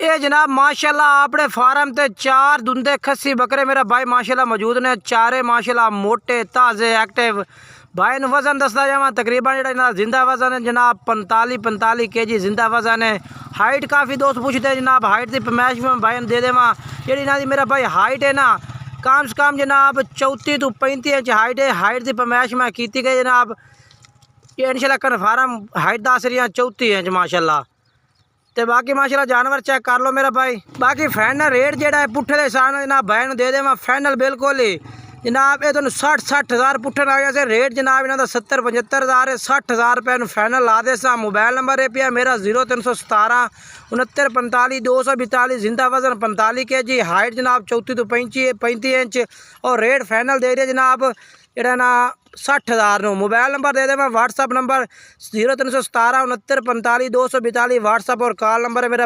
ये जनाब माशाल्लाह आपने फार्म ते 4 दुंदे खस्सी बकरे मेरा भाई माशाल्लाह मौजूद ने। चारे माशाल्लाह मोटे ताज़े एक्टिव। भाई ने वजन दसदा जावा तकरीबन जो जिंदा वजन है जनाब 45 kg जिंदा वजन है। हाइट काफ़ी दोस्त पूछते हैं जनाब हाइट की पैमाइश में भाई दे देवा जी ना मेरा भाई हाइट है ना कम से कम जनाब 34 तो 35 इंच हाइट है। हाइट की पैमाइश में की गई जनाब ये इंशाल्लाह कन्फर्म हाइट दस रही 34 इंच माशाल्लाह। तो बाकी माशाल्लाह जानवर चेक कर लो मेरा भाई। बाकी फाइनल रेट जोड़ा है पुट्ठे के हिसाब से जनाब भाई दे देव फाइनल बिल्कुल ही जनाब ये तुम 60,000 पुट्ठे आ गया रेट जनाब इन्हों का 70-75,000 है। 60,000 रुपये फाइनल ला दे सा। मोबाइल नंबर है पिया मेरा 0317 69 45 242 जिंदा वजन 45 kg हाइट जनाब 34 तो 35 इंच और रेट फाइनल दे रहे जनाब जोड़ा ना 60,000 नो। मोबाइल नंबर दे दे मैं व्हाट्सअप नंबर 0317 69 45 242 व्हाट्सअप और कॉल नंबर है मेरा।